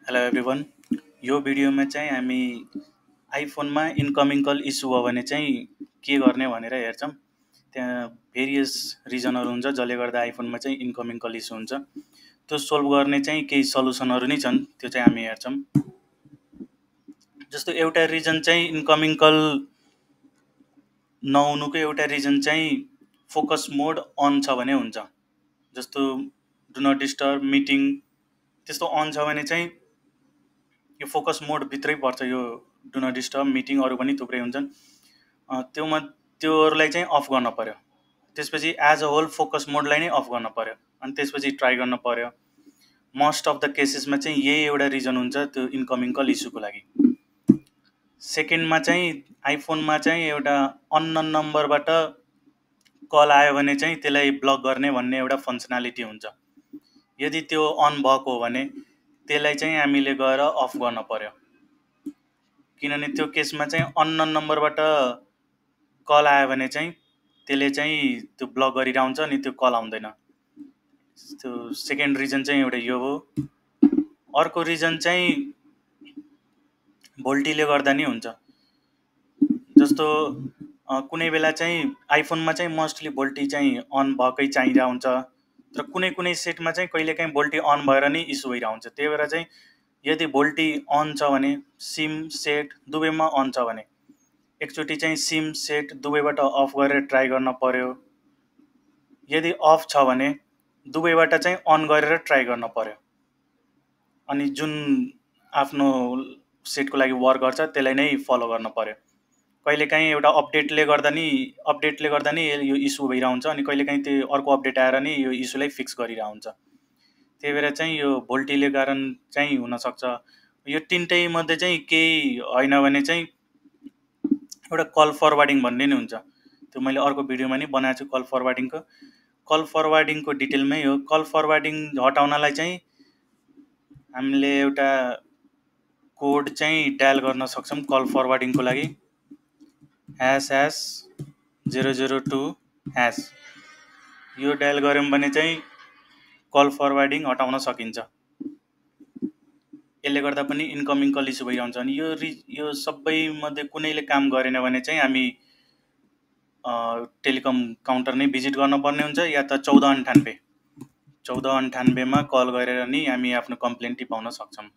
Hello everyone. यो भिडियोमा चाहिँ हामी आइफोनमा इन्कमिङ कल इस्यु भयो भने चाहिँ के गर्ने भनेर हेर्छौँ। त्यहाँ भेरियस रिजनहरू हुन्छ जसले गर्दा आइफोनमा चाहिँ इन्कमिङ कल इस्यु हुन्छ। त्यो सोल्भ गर्ने चाहिँ केही सल्युसनहरू नै छन्, त्यो चाहिँ हामी हेर्छौँ। जस्तो एउटा रिजन चाहिँ इन्कमिङ कल नहुनुको एउटा रिजन चाहिँ फोकस मोड अन छ भने हुन्छ। जस्तो डु नट डिस्टर्ब, मिटिङ त्यस्तो अन छ भने चाहिँ यो फोकस मोड भित्रै पर्छ। यो डु नट डिस्टर्ब, मिटिङ अरू पनि थुप्रै हुन्छन्, त्योहरूलाई चाहिँ अफ गर्न पर्यो। त्यसपछि एज अ होल फोकस मोडलाई नै अफ गर्न पर्यो अनि त्यसपछि ट्राई गर्न पर्यो। मोस्ट अफ द केसेसमा चाहिँ यही एउटा रिजन हुन्छ त्यो इन्कमिङ कल इस्युको लागि। सेकेन्डमा चाहिँ आइफोनमा चाहिँ एउटा अननोन नम्बरबाट कल आयो भने चाहिँ त्यसलाई ब्लक गर्ने भन्ने एउटा फङ्सनालिटी हुन्छ। यदि त्यो अन भएको हो भने त्यसलाई चाहिँ हामीले गएर अफ गर्न पर्यो, किनभने त्यो केसमा चाहिँ अननोन नम्बरबाट कल आयो भने चाहिँ त्यसले चाहिँ त्यो ब्लक गरिरहन्छ अनि त्यो कल आउँदैन। त्यो सेकेन्ड रिजन चाहिँ एउटा यो हो। अर्को रिजन चाहिँ भोल्टीले गर्दा नि हुन्छ। जस्तो कुनै बेला चाहिँ आइफोनमा चाहिँ मोस्टली भोल्टी चाहिँ अन भएकै चाहिरहेको हुन्छ, तर कुनै कुनै सेटमा चाहिँ कहिलेकाहीँ भोल्टी अन भएर नि इस्यु भइरहेको हुन्छ। त्यही भएर चाहिँ यदि भोल्टी अन छ भने सिम सेट दुवैमा अन छ भने एकचोटि चाहिँ सिम सेट दुवैबाट अफ गरेर ट्राई गर्न पर्यो। यदि अफ छ भने दुवैबाट चाहिँ अन गरेर ट्राई गर्न पर्यो अनि जुन आफ्नो सेटको लागि वर्क गर्छ त्यसलाई नै फलो गर्न पर्यो। कहिलेकाहीँ एउटा अपडेटले गर्दा नि यो इस्यु भइरहेको हुन्छ अनि कहिलेकाहीँ त्यो अर्को अपडेट आएर नि यो इस्युलाई फिक्स गरिरहेको हुन्छ। त्यही भएर चाहिँ यो भोल्टीले कारण चाहिँ हुनसक्छ। यो तिनटै मध्ये चाहिँ केही होइन भने चाहिँ एउटा कल फरवार्डिङ भन्ने नि हुन्छ। त्यो मैले अर्को भिडियोमा नि बनाएको छु कल फरवार्डिङको। कल फरवार्डिङको डिटेलमै हो। कल फरवार्डिङ हटाउनलाई चाहिँ हामीले एउटा कोड चाहिँ डायल गर्न सक्छौँ कल फरवार्डिङको लागि, ##002#। यो डायल गऱ्यौँ भने चाहिँ कल फरवार्डिङ हटाउन सकिन्छ। यसले गर्दा पनि इन्कमिङ कल इस्यु भइरहन्छ। अनि यो सबै मध्ये कुनैले काम गरेन भने चाहिँ हामी टेलिकम काउन्टर नै भिजिट गर्नुपर्ने हुन्छ या त 1498 मा कल गरेर नि हामी आफ्नो कम्प्लेन टिपाउन सक्छौँ।